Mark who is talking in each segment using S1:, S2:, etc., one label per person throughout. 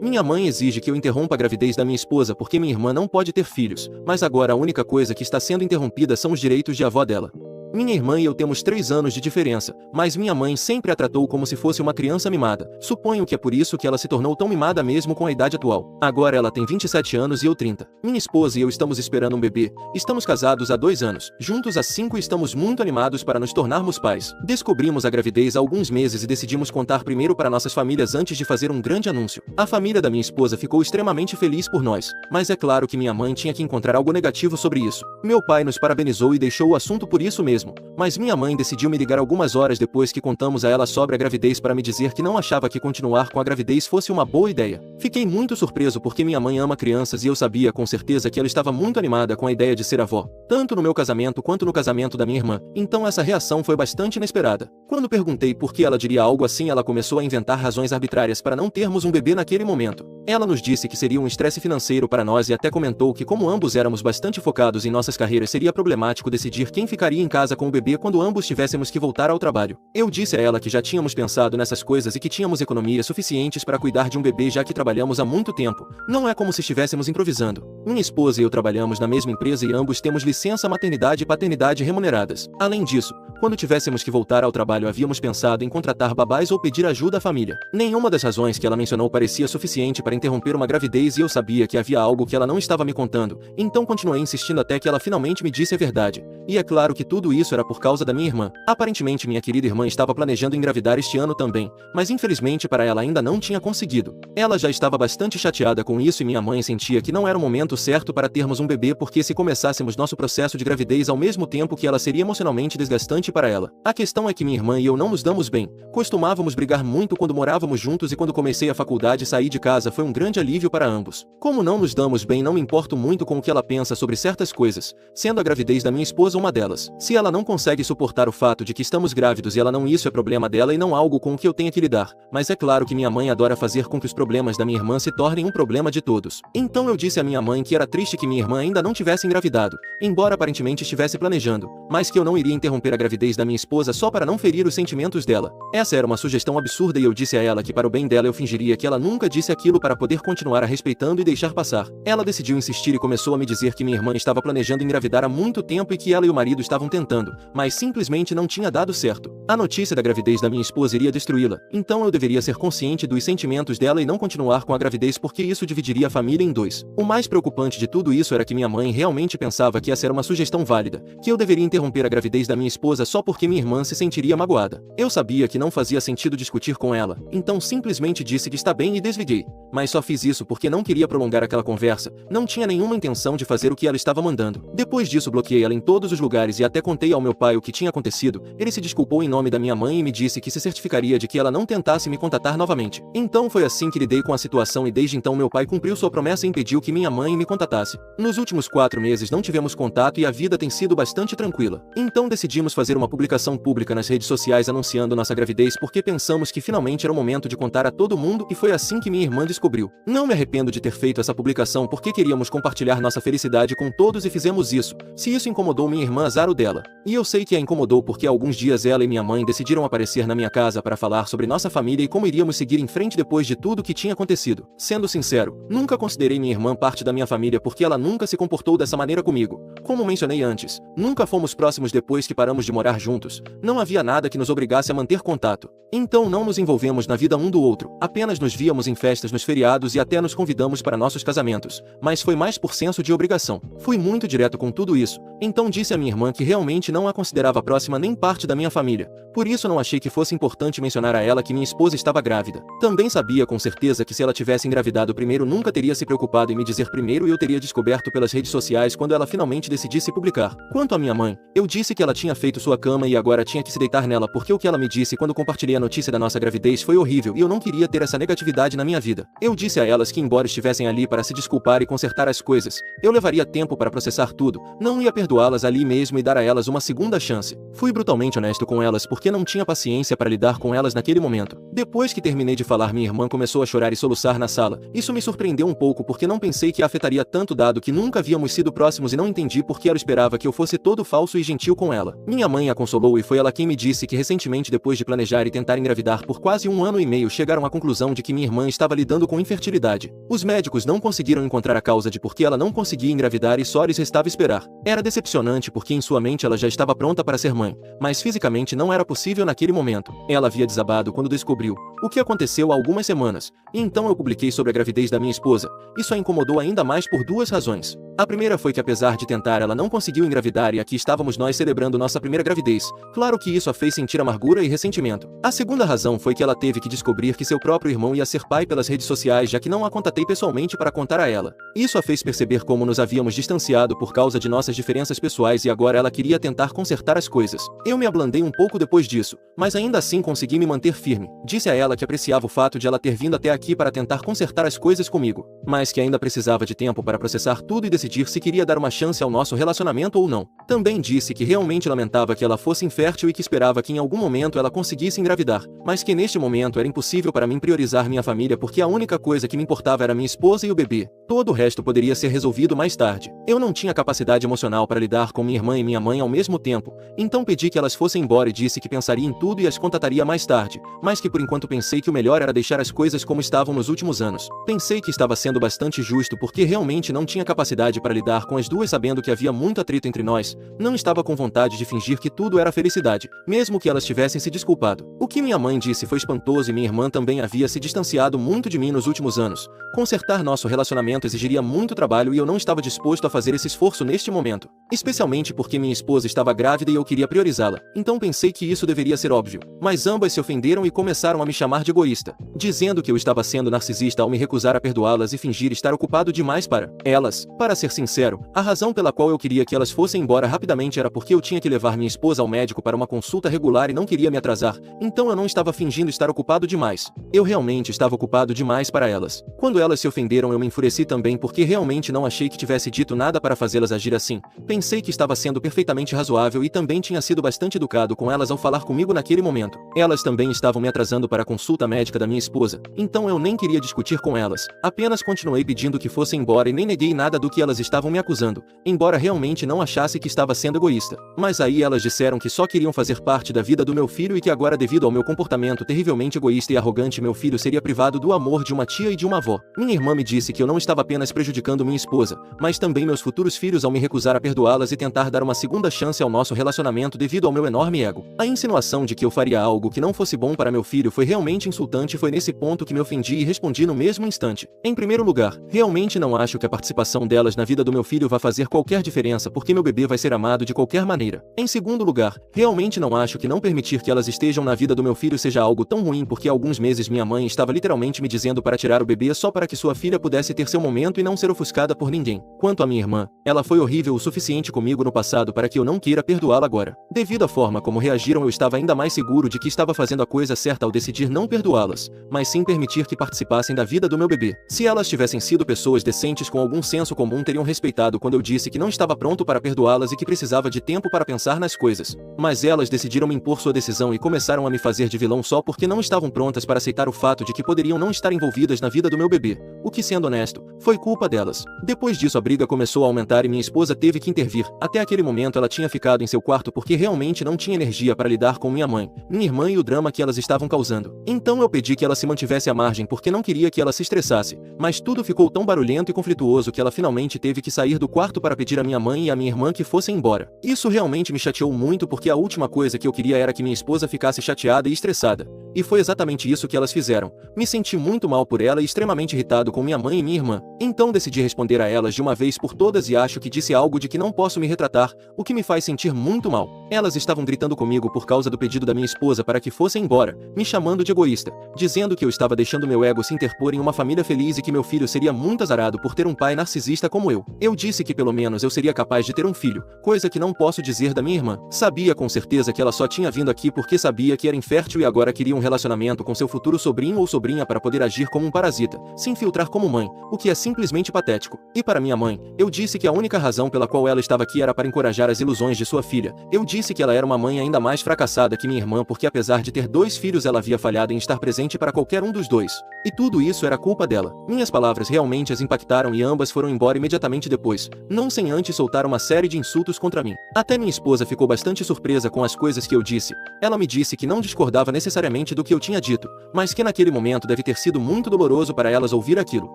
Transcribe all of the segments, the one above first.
S1: Minha mãe exige que eu interrompa a gravidez da minha esposa porque minha irmã não pode ter filhos, mas agora a única coisa que está sendo interrompida são os direitos de avó dela. Minha irmã e eu temos 3 anos de diferença, mas minha mãe sempre a tratou como se fosse uma criança mimada. Suponho que é por isso que ela se tornou tão mimada mesmo com a idade atual. Agora ela tem 27 anos e eu 30. Minha esposa e eu estamos esperando um bebê. Estamos casados há 2 anos, juntos há 5 e estamos muito animados para nos tornarmos pais. Descobrimos a gravidez há alguns meses e decidimos contar primeiro para nossas famílias antes de fazer um grande anúncio. A família da minha esposa ficou extremamente feliz por nós, mas é claro que minha mãe tinha que encontrar algo negativo sobre isso. Meu pai nos parabenizou e deixou o assunto por isso mesmo. Mas minha mãe decidiu me ligar algumas horas depois que contamos a ela sobre a gravidez para me dizer que não achava que continuar com a gravidez fosse uma boa ideia. Fiquei muito surpreso porque minha mãe ama crianças e eu sabia com certeza que ela estava muito animada com a ideia de ser avó, tanto no meu casamento quanto no casamento da minha irmã, então essa reação foi bastante inesperada. Quando perguntei por que ela diria algo assim, ela começou a inventar razões arbitrárias para não termos um bebê naquele momento. Ela nos disse que seria um estresse financeiro para nós e até comentou que como ambos éramos bastante focados em nossas carreiras seria problemático decidir quem ficaria em casa com o bebê quando ambos tivéssemos que voltar ao trabalho. Eu disse a ela que já tínhamos pensado nessas coisas e que tínhamos economias suficientes para cuidar de um bebê já que trabalhamos há muito tempo. Não é como se estivéssemos improvisando. Minha esposa e eu trabalhamos na mesma empresa e ambos temos licença maternidade e paternidade remuneradas. Além disso, quando tivéssemos que voltar ao trabalho havíamos pensado em contratar babás ou pedir ajuda à família. Nenhuma das razões que ela mencionou parecia suficiente para interromper uma gravidez e eu sabia que havia algo que ela não estava me contando, então continuei insistindo até que ela finalmente me disse a verdade. E é claro que tudo isso era por causa da minha irmã. Aparentemente minha querida irmã estava planejando engravidar este ano também, mas infelizmente para ela ainda não tinha conseguido. Ela já estava bastante chateada com isso e minha mãe sentia que não era o momento certo para termos um bebê porque se começássemos nosso processo de gravidez ao mesmo tempo que ela seria emocionalmente desgastante para ela. A questão é que minha irmã e eu não nos damos bem. Costumávamos brigar muito quando morávamos juntos e quando comecei a faculdade sair de casa foi um grande alívio para ambos. Como não nos damos bem, não me importo muito com o que ela pensa sobre certas coisas, sendo a gravidez da minha esposa uma delas. Se ela não consegue suportar o fato de que estamos grávidos e ela não, isso é problema dela e não algo com o que eu tenha que lidar. Mas é claro que minha mãe adora fazer com que os problemas da minha irmã se tornem um problema de todos. Então eu disse à minha mãe que era triste que minha irmã ainda não tivesse engravidado, embora aparentemente estivesse planejando, mas que eu não iria interromper a gravidez da minha esposa só para não ferir os sentimentos dela. Essa era uma sugestão absurda e eu disse a ela que para o bem dela eu fingiria que ela nunca disse aquilo para poder continuar a respeitando e deixar passar. Ela decidiu insistir e começou a me dizer que minha irmã estava planejando engravidar há muito tempo e que ela e o marido estavam tentando, mas simplesmente não tinha dado certo. A notícia da gravidez da minha esposa iria destruí-la, então eu deveria ser consciente dos sentimentos dela e não continuar com a gravidez porque isso dividiria a família em dois. O mais preocupante de tudo isso era que minha mãe realmente pensava que essa era uma sugestão válida, que eu deveria interromper a gravidez da minha esposa só porque minha irmã se sentiria magoada. Eu sabia que não fazia sentido discutir com ela, então simplesmente disse que está bem e desliguei. Mas só fiz isso porque não queria prolongar aquela conversa, não tinha nenhuma intenção de fazer o que ela estava mandando. Depois disso bloqueei ela em todos os lugares e até contei ao meu pai o que tinha acontecido. Ele se desculpou em nome da minha mãe e me disse que se certificaria de que ela não tentasse me contatar novamente. Então foi assim que lidei com a situação e desde então meu pai cumpriu sua promessa e impediu que minha mãe me contatasse. Nos últimos 4 meses não tivemos contato e a vida tem sido bastante tranquila. Então decidimos fazer uma publicação pública nas redes sociais anunciando nossa gravidez porque pensamos que finalmente era o momento de contar a todo mundo e foi assim que minha irmã descobriu. Não me arrependo de ter feito essa publicação porque queríamos compartilhar nossa felicidade com todos e fizemos isso. Se isso incomodou minha irmã, azar o dela. E eu sei que a incomodou porque há alguns dias ela e minha mãe decidiram aparecer na minha casa para falar sobre nossa família e como iríamos seguir em frente depois de tudo que tinha acontecido. Sendo sincero, nunca considerei minha irmã parte da minha família porque ela nunca se comportou dessa maneira comigo. Como mencionei antes, nunca fomos próximos depois que paramos de morar juntos. Não havia nada que nos obrigasse a manter contato. Então não nos envolvemos na vida um do outro, apenas nos víamos em festas nos feriados e até nos convidamos para nossos casamentos, mas foi mais por senso de obrigação. Fui muito direto com tudo isso, então disse à minha irmã que realmente não a considerava próxima nem parte da minha família. Por isso não achei que fosse importante mencionar a ela que minha esposa estava grávida. Também sabia com certeza que se ela tivesse engravidado primeiro nunca teria se preocupado em me dizer primeiro e eu teria descoberto pelas redes sociais quando ela finalmente decidisse publicar. Quanto à minha mãe, eu disse que ela tinha feito sua cama e agora tinha que se deitar nela porque o que ela me disse quando compartilhei a notícia da nossa gravidez foi horrível e eu não queria ter essa negatividade na minha vida. Eu disse a elas que embora estivessem ali para se desculpar e consertar as coisas, eu levaria tempo para processar tudo, não ia perdoá-las ali ali mesmo e dar a elas uma segunda chance. Fui brutalmente honesto com elas porque não tinha paciência para lidar com elas naquele momento. Depois que terminei de falar, minha irmã começou a chorar e soluçar na sala. Isso me surpreendeu um pouco porque não pensei que a afetaria tanto, dado que nunca havíamos sido próximos, e não entendi porque ela esperava que eu fosse todo falso e gentil com ela. Minha mãe a consolou e foi ela quem me disse que recentemente, depois de planejar e tentar engravidar por quase 1 ano e meio, chegaram à conclusão de que minha irmã estava lidando com infertilidade. Os médicos não conseguiram encontrar a causa de por que ela não conseguia engravidar e só lhes restava esperar. Era decepcionante porque em sua mente ela já estava pronta para ser mãe, mas fisicamente não era possível naquele momento. Ela havia desabado quando descobriu o que aconteceu há algumas semanas, e então eu publiquei sobre a gravidez da minha esposa. Isso a incomodou ainda mais por 2 razões. A primeira foi que, apesar de tentar, ela não conseguiu engravidar, e aqui estávamos nós celebrando nossa primeira gravidez. Claro que isso a fez sentir amargura e ressentimento. A segunda razão foi que ela teve que descobrir que seu próprio irmão ia ser pai pelas redes sociais, já que não a contatei pessoalmente para contar a ela. Isso a fez perceber como nos havíamos distanciado por causa de nossas diferenças pessoais, e agora ela queria tentar consertar as coisas. Eu me ablandei um pouco depois disso, mas ainda assim consegui me manter firme. Disse a ela que apreciava o fato de ela ter vindo até aqui para tentar consertar as coisas comigo, mas que ainda precisava de tempo para processar tudo e decidir se queria dar uma chance ao nosso relacionamento ou não. Também disse que realmente lamentava que ela fosse infértil e que esperava que em algum momento ela conseguisse engravidar, mas que neste momento era impossível para mim priorizar minha família porque a única coisa que me importava era minha esposa e o bebê. Todo o resto poderia ser resolvido mais tarde. Eu não tinha capacidade emocional para lidar com minha irmã e minha mãe ao mesmo tempo, então pedi que elas fossem embora e disse que pensaria em tudo e as contataria mais tarde, mas que por enquanto pensei que o melhor era deixar as coisas como estavam nos últimos anos. Pensei que estava sendo bastante justo porque realmente não tinha capacidade para lidar com as duas, sabendo que havia muito atrito entre nós. Não estava com vontade de fingir que tudo era felicidade, mesmo que elas tivessem se desculpado. O que minha mãe disse foi espantoso e minha irmã também havia se distanciado muito de mim nos últimos anos. Consertar nosso relacionamento exigiria muito trabalho e eu não estava disposto a fazer esse esforço neste momento, especialmente porque minha esposa estava grávida e eu queria priorizá-la. Então pensei que isso deveria ser óbvio, mas ambas se ofenderam e começaram a me chamar de egoísta, dizendo que eu estava sendo narcisista ao me recusar a perdoá-las e fingir estar ocupado demais para elas. Para ser sincero, a razão pela qual eu queria que elas fossem embora rapidamente era porque eu tinha que levar minha esposa ao médico para uma consulta regular e não queria me atrasar, então eu não estava fingindo estar ocupado demais. Eu realmente estava ocupado demais para elas. Quando elas se ofenderam, eu me enfureci também porque realmente não achei que tivesse dito nada para fazê-las agir assim. Pensei que estava sendo perfeitamente razoável e também tinha sido bastante educado com elas ao falar comigo naquele momento. Elas também estavam me atrasando para a consulta médica da minha esposa, então eu nem queria discutir com elas. Apenas continuei pedindo que fossem embora e nem neguei nada do que elas estavam me acusando, embora realmente não achasse que estava sendo egoísta. Mas aí elas disseram que só queriam fazer parte da vida do meu filho e que agora, devido ao meu comportamento terrivelmente egoísta e arrogante, meu filho seria privado do amor de uma tia e de uma avó. Minha irmã me disse que eu não estava apenas prejudicando minha esposa, mas também meus futuros filhos ao me recusar a perdoá-las e tentar dar uma segunda chance ao nosso relacionamento devido ao meu enorme ego. A insinuação de que eu faria algo que não fosse bom para meu filho foi realmente insultante e foi nesse ponto que me ofendi e respondi no mesmo instante. Em primeiro lugar, realmente não acho que a participação delas na vida do meu filho vá fazer qualquer diferença porque meu bebê vai ser amado de qualquer maneira. Em segundo lugar, realmente não acho que não permitir que elas estejam na vida do meu filho seja algo tão ruim porque há alguns meses minha mãe estava literalmente me dizendo para tirar o bebê só para que sua filha pudesse ter seu momento e não ser ofuscada por ninguém. Quanto à minha irmã, ela foi horrível o suficiente comigo no passado para que eu não queira perdoá-la agora. Devido à forma como reagiram, eu estava ainda mais seguro de que estava fazendo a coisa certa ao decidir não perdoá-las, mas sim permitir que participassem da vida do meu bebê. Se elas tivessem sido pessoas decentes com algum senso comum, teriam respeitado quando eu disse que não estava pronto para perdoá-las e que precisava de tempo para pensar nas coisas. Mas elas decidiram me impor sua decisão e começaram a me fazer de vilão só porque não estavam prontas para aceitar o fato de que poderiam não estar envolvidas na vida do meu bebê, o que, sendo honesto, foi culpa delas. Depois disso, a briga começou a aumentar e minha esposa teve que intervir. Até aquele momento ela tinha ficado em seu quarto porque realmente não tinha energia para lidar com minha mãe, minha irmã e o drama que elas estavam causando. Então eu pedi que ela se mantivesse à margem porque não queria que ela se estressasse, mas tudo ficou tão barulhento e conflituoso que ela finalmente teve que sair do quarto para pedir à minha mãe e à minha irmã que fossem embora. Isso realmente me chateou muito porque a última coisa que eu queria era que minha esposa ficasse chateada e estressada. E foi exatamente isso que elas fizeram. Me senti muito mal por ela e extremamente irritado com minha mãe e minha irmã. Então decidi responder a elas de uma vez por todas e acho que disse algo de que não posso me retratar, o que me faz sentir muito mal. Elas estavam gritando comigo por causa do pedido da minha esposa para que fossem embora, me chamando de egoísta, dizendo que eu estava deixando meu ego se interpor em uma família feliz e que meu filho seria muito azarado por ter um pai narcisista como eu. Eu disse que pelo menos eu seria capaz de ter um filho, coisa que não posso dizer da minha irmã. Sabia com certeza que ela só tinha vindo aqui porque sabia que era infértil e agora queriam relacionamento com seu futuro sobrinho ou sobrinha para poder agir como um parasita, se infiltrar como mãe, o que é simplesmente patético. E para minha mãe, eu disse que a única razão pela qual ela estava aqui era para encorajar as ilusões de sua filha. Eu disse que ela era uma mãe ainda mais fracassada que minha irmã porque apesar de ter 2 filhos ela havia falhado em estar presente para qualquer um dos 2. E tudo isso era culpa dela. Minhas palavras realmente as impactaram e ambas foram embora imediatamente depois, não sem antes soltar uma série de insultos contra mim. Até minha esposa ficou bastante surpresa com as coisas que eu disse. Ela me disse que não discordava necessariamente do que eu tinha dito, mas que naquele momento deve ter sido muito doloroso para elas ouvir aquilo.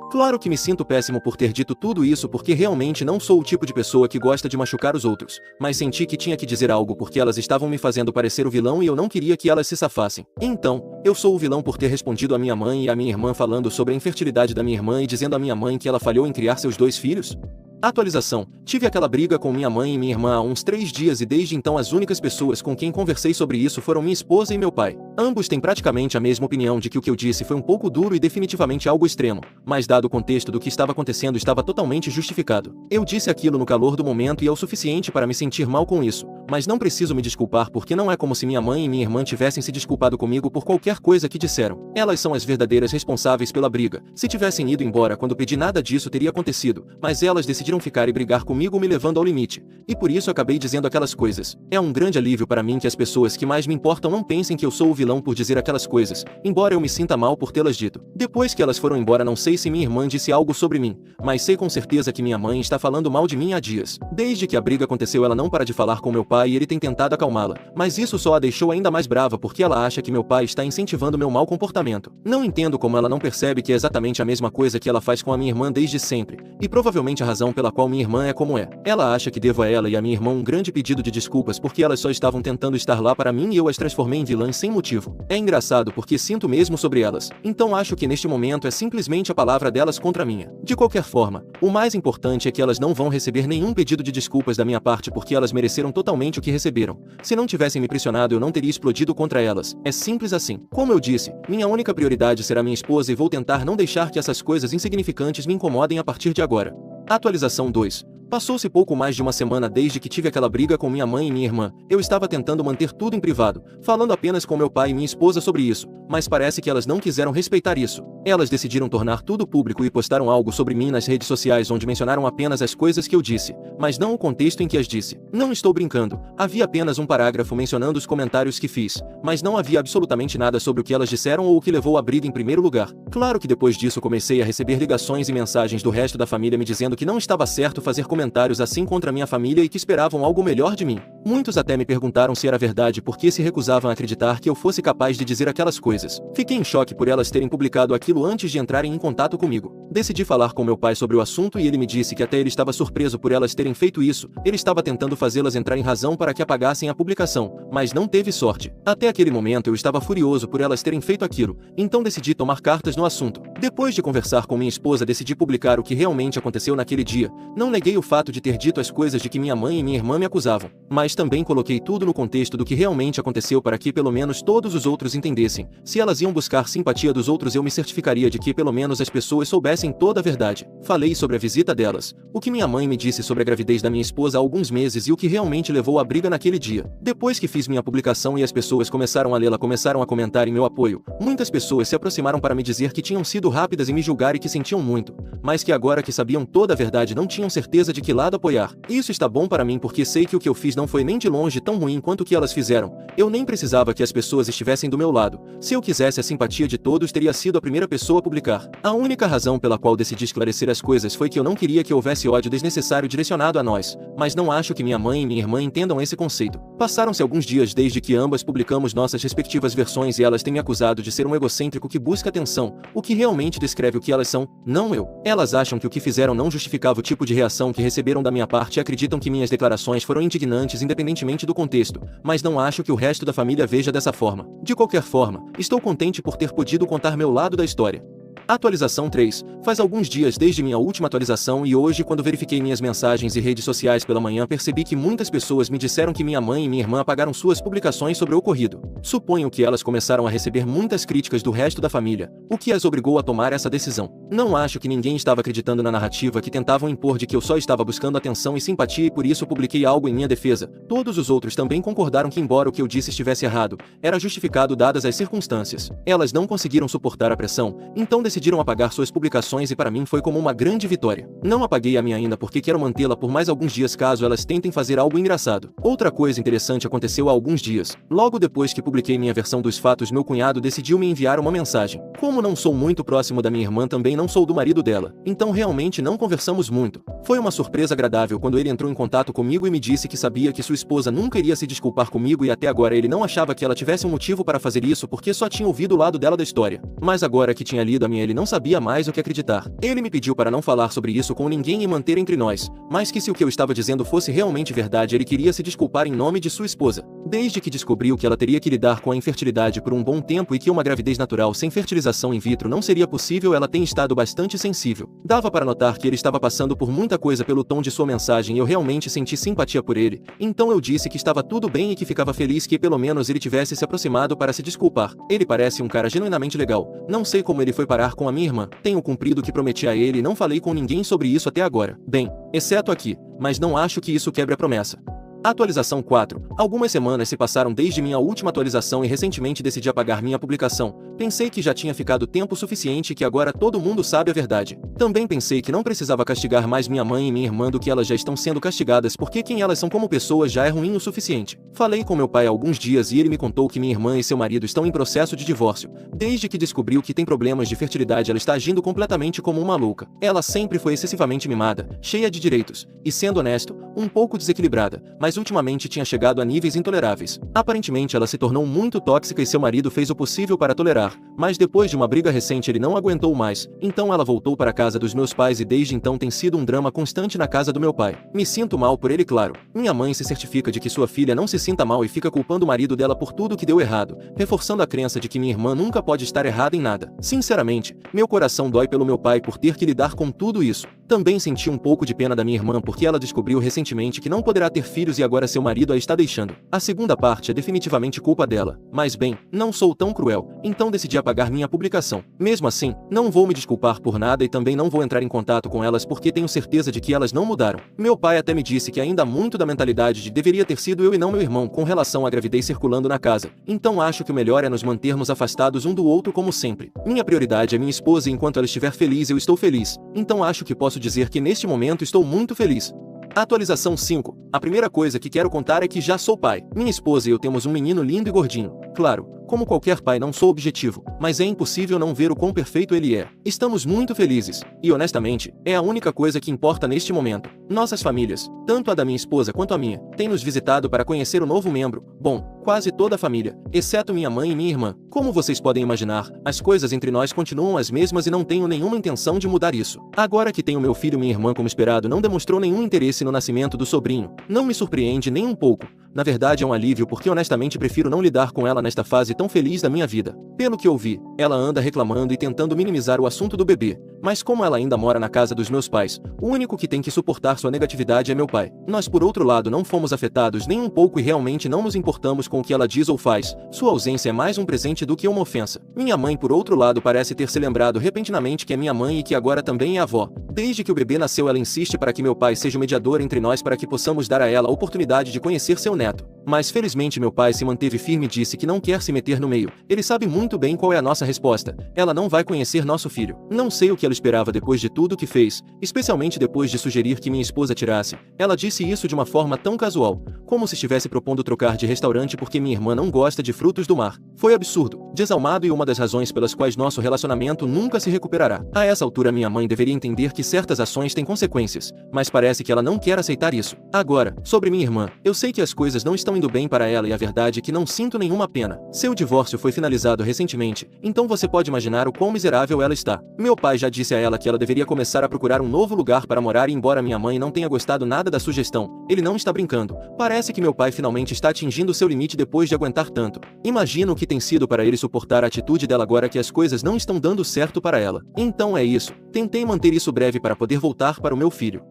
S1: Claro que me sinto péssimo por ter dito tudo isso porque realmente não sou o tipo de pessoa que gosta de machucar os outros, mas senti que tinha que dizer algo porque elas estavam me fazendo parecer o vilão e eu não queria que elas se safassem. Então, eu sou o vilão por ter respondido à minha mãe e à minha irmã falando sobre a infertilidade da minha irmã e dizendo à minha mãe que ela falhou em criar seus 2 filhos? Atualização. Tive aquela briga com minha mãe e minha irmã há uns 3 dias e desde então as únicas pessoas com quem conversei sobre isso foram minha esposa e meu pai. Ambos têm praticamente a mesma opinião de que o que eu disse foi um pouco duro e definitivamente algo extremo, mas dado o contexto do que estava acontecendo estava totalmente justificado. Eu disse aquilo no calor do momento e é o suficiente para me sentir mal com isso, mas não preciso me desculpar porque não é como se minha mãe e minha irmã tivessem se desculpado comigo por qualquer coisa que disseram. Elas são as verdadeiras responsáveis pela briga. Se tivessem ido embora quando pedi nada disso teria acontecido, mas elas decidiram ficar e brigar comigo me levando ao limite. E por isso acabei dizendo aquelas coisas. É um grande alívio para mim que as pessoas que mais me importam não pensem que eu sou o vilão por dizer aquelas coisas, embora eu me sinta mal por tê-las dito. Depois que elas foram embora não sei se minha irmã disse algo sobre mim, mas sei com certeza que minha mãe está falando mal de mim há dias. Desde que a briga aconteceu ela não para de falar com meu pai e ele tem tentado acalmá-la, mas isso só a deixou ainda mais brava porque ela acha que meu pai está incentivando meu mau comportamento. Não entendo como ela não percebe que é exatamente a mesma coisa que ela faz com a minha irmã desde sempre, e provavelmente a razão pela qual minha irmã é como é. Ela acha que devo a ela e a minha irmã um grande pedido de desculpas porque elas só estavam tentando estar lá para mim e eu as transformei em vilãs sem motivo. É engraçado porque sinto mesmo sobre elas, então acho que neste momento é simplesmente a palavra delas contra a minha. De qualquer forma, o mais importante é que elas não vão receber nenhum pedido de desculpas da minha parte porque elas mereceram totalmente o que receberam. Se não tivessem me pressionado eu não teria explodido contra elas. É simples assim. Como eu disse, minha única prioridade será minha esposa e vou tentar não deixar que essas coisas insignificantes me incomodem a partir de agora. Atualização 2. Passou-se pouco mais de uma semana desde que tive aquela briga com minha mãe e minha irmã. Eu estava tentando manter tudo em privado, falando apenas com meu pai e minha esposa sobre isso, mas parece que elas não quiseram respeitar isso. Elas decidiram tornar tudo público e postaram algo sobre mim nas redes sociais onde mencionaram apenas as coisas que eu disse, mas não o contexto em que as disse. Não estou brincando, havia apenas um parágrafo mencionando os comentários que fiz, mas não havia absolutamente nada sobre o que elas disseram ou o que levou à briga em primeiro lugar. Claro que depois disso comecei a receber ligações e mensagens do resto da família me dizendo que não estava certo fazer comentários assim contra minha família e que esperavam algo melhor de mim. Muitos até me perguntaram se era verdade porque se recusavam a acreditar que eu fosse capaz de dizer aquelas coisas. Fiquei em choque por elas terem publicado aquilo antes de entrarem em contato comigo. Decidi falar com meu pai sobre o assunto e ele me disse que até ele estava surpreso por elas terem feito isso. Ele estava tentando fazê-las entrar em razão para que apagassem a publicação, mas não teve sorte. Até aquele momento eu estava furioso por elas terem feito aquilo, então decidi tomar cartas no assunto. Depois de conversar com minha esposa decidi publicar o que realmente aconteceu naquele dia. Não neguei o fato de ter dito as coisas de que minha mãe e minha irmã me acusavam, mas também coloquei tudo no contexto do que realmente aconteceu para que pelo menos todos os outros entendessem. Se elas iam buscar simpatia dos outros eu me certificaria de que pelo menos as pessoas soubessem toda a verdade. Falei sobre a visita delas, o que minha mãe me disse sobre a gravidez da minha esposa há alguns meses e o que realmente levou à briga naquele dia. Depois que fiz minha publicação e as pessoas começaram a lê-la começaram a comentar em meu apoio, muitas pessoas se aproximaram para me dizer que tinham sido rápidas em me julgar e que sentiam muito, mas que agora que sabiam toda a verdade não tinham certeza de que lado apoiar. Isso está bom para mim porque sei que o que eu fiz não foi nem de longe tão ruim quanto o que elas fizeram. Eu nem precisava que as pessoas estivessem do meu lado. Se eu quisesse a simpatia de todos teria sido a primeira pessoa a publicar. A única razão pela qual decidi esclarecer as coisas foi que eu não queria que houvesse ódio desnecessário direcionado a nós, mas não acho que minha mãe e minha irmã entendam esse conceito. Passaram-se alguns dias desde que ambas publicamos nossas respectivas versões e elas têm me acusado de ser um egocêntrico que busca atenção, o que realmente descreve o que elas são, não eu. Elas acham que o que fizeram não justificava o tipo de reação que receberam da minha parte e acreditam que minhas declarações foram indignantes independentemente do contexto, mas não acho que o resto da família veja dessa forma. De qualquer forma, estou contente por ter podido contar meu lado da história. Atualização 3. Faz alguns dias desde minha última atualização e hoje, quando verifiquei minhas mensagens e redes sociais pela manhã, percebi que muitas pessoas me disseram que minha mãe e minha irmã apagaram suas publicações sobre o ocorrido. Suponho que elas começaram a receber muitas críticas do resto da família, o que as obrigou a tomar essa decisão. Não acho que ninguém estava acreditando na narrativa que tentavam impor de que eu só estava buscando atenção e simpatia e por isso publiquei algo em minha defesa. Todos os outros também concordaram que, embora o que eu disse estivesse errado, era justificado dadas as circunstâncias. Elas não conseguiram suportar a pressão, então decidiram apagar suas publicações e para mim foi como uma grande vitória. Não apaguei a minha ainda porque quero mantê-la por mais alguns dias caso elas tentem fazer algo engraçado. Outra coisa interessante aconteceu há alguns dias. Logo depois que publiquei minha versão dos fatos, meu cunhado decidiu me enviar uma mensagem. Como não sou muito próximo da minha irmã, também não sou do marido dela, então realmente não conversamos muito. Foi uma surpresa agradável quando ele entrou em contato comigo e me disse que sabia que sua esposa nunca iria se desculpar comigo e até agora ele não achava que ela tivesse um motivo para fazer isso porque só tinha ouvido o lado dela da história. Mas agora que tinha lido a minha, ele não sabia mais o que acreditar. Ele me pediu para não falar sobre isso com ninguém e manter entre nós, mas que se o que eu estava dizendo fosse realmente verdade, ele queria se desculpar em nome de sua esposa. Desde que descobriu que ela teria que lidar com a infertilidade por um bom tempo e que uma gravidez natural sem fertilização in vitro não seria possível, ela tem estado bastante sensível. Dava para notar que ele estava passando por muita coisa pelo tom de sua mensagem e eu realmente senti simpatia por ele, então eu disse que estava tudo bem e que ficava feliz que pelo menos ele tivesse se aproximado para se desculpar. Ele parece um cara genuinamente legal. Não sei como ele foi parar com a minha irmã. Tenho cumprido o que prometi a ele e não falei com ninguém sobre isso até agora. Bem, exceto aqui, mas não acho que isso quebre a promessa. Atualização 4. Algumas semanas se passaram desde minha última atualização e recentemente decidi apagar minha publicação. Pensei que já tinha ficado tempo suficiente e que agora todo mundo sabe a verdade. Também pensei que não precisava castigar mais minha mãe e minha irmã do que elas já estão sendo castigadas porque quem elas são como pessoas já é ruim o suficiente. Falei com meu pai há alguns dias e ele me contou que minha irmã e seu marido estão em processo de divórcio. Desde que descobriu que tem problemas de fertilidade, ela está agindo completamente como uma louca. Ela sempre foi excessivamente mimada, cheia de direitos, e sendo honesto, um pouco desequilibrada, mas ultimamente tinha chegado a níveis intoleráveis. Aparentemente ela se tornou muito tóxica e seu marido fez o possível para tolerar, mas depois de uma briga recente ele não aguentou mais, então ela voltou para a casa dos meus pais e desde então tem sido um drama constante na casa do meu pai. Me sinto mal por ele, claro. Minha mãe se certifica de que sua filha não se sinta mal e fica culpando o marido dela por tudo que deu errado, reforçando a crença de que minha irmã nunca pode estar errada em nada. Sinceramente, meu coração dói pelo meu pai por ter que lidar com tudo isso. Também senti um pouco de pena da minha irmã porque ela descobriu recentemente que não poderá ter filhos e agora seu marido a está deixando. A segunda parte é definitivamente culpa dela, mas bem, não sou tão cruel, então decidi apagar minha publicação. Mesmo assim, não vou me desculpar por nada e também não vou entrar em contato com elas porque tenho certeza de que elas não mudaram. Meu pai até me disse que ainda há muito da mentalidade de deveria ter sido eu e não meu irmão com relação à gravidez circulando na casa, então acho que o melhor é nos mantermos afastados um do outro como sempre. Minha prioridade é minha esposa e enquanto ela estiver feliz eu estou feliz, então acho que posso dizer que neste momento estou muito feliz. Atualização 5. A primeira coisa que quero contar é que já sou pai. Minha esposa e eu temos um menino lindo e gordinho. Claro, como qualquer pai não sou objetivo, mas é impossível não ver o quão perfeito ele é. Estamos muito felizes, e honestamente, é a única coisa que importa neste momento. Nossas famílias, tanto a da minha esposa quanto a minha, têm nos visitado para conhecer o novo membro. Bom, quase toda a família, exceto minha mãe e minha irmã. Como vocês podem imaginar, as coisas entre nós continuam as mesmas e não tenho nenhuma intenção de mudar isso. Agora que tenho meu filho e minha irmã como esperado, não demonstrou nenhum interesse no nascimento do sobrinho. Não me surpreende nem um pouco. Na verdade é um alívio porque honestamente prefiro não lidar com ela nesta fase tão feliz da minha vida. Pelo que ouvi, ela anda reclamando e tentando minimizar o assunto do bebê. Mas como ela ainda mora na casa dos meus pais, o único que tem que suportar sua negatividade é meu pai. Nós por outro lado não fomos afetados nem um pouco e realmente não nos importamos com o que ela diz ou faz. Sua ausência é mais um presente do que uma ofensa. Minha mãe por outro lado parece ter se lembrado repentinamente que é minha mãe e que agora também é avó. Desde que o bebê nasceu ela insiste para que meu pai seja o mediador entre nós para que possamos dar a ela a oportunidade de conhecer seu neto. Mas felizmente meu pai se manteve firme e disse que não quer se meter no meio. Ele sabe muito bem qual é a nossa resposta. Ela não vai conhecer nosso filho. Não sei o que ela esperava depois de tudo que fez, especialmente depois de sugerir que minha esposa tirasse. Ela disse isso de uma forma tão casual, como se estivesse propondo trocar de restaurante porque minha irmã não gosta de frutos do mar. Foi absurdo, desalmado e uma das razões pelas quais nosso relacionamento nunca se recuperará. A essa altura minha mãe deveria entender que certas ações têm consequências, mas parece que ela não quer aceitar isso. Agora, sobre minha irmã, eu sei que as coisas não estão indo bem para ela e a verdade é que não sinto nenhuma pena. Seu divórcio foi finalizado recentemente, então você pode imaginar o quão miserável ela está. Meu pai já disse a ela que ela deveria começar a procurar um novo lugar para morar e embora minha mãe não tenha gostado nada da sugestão, ele não está brincando. Parece Parece que meu pai finalmente está atingindo seu limite depois de aguentar tanto. Imagino o que tem sido para ele suportar a atitude dela agora que as coisas não estão dando certo para ela. Então é isso. Tentei manter isso breve para poder voltar para o meu filho.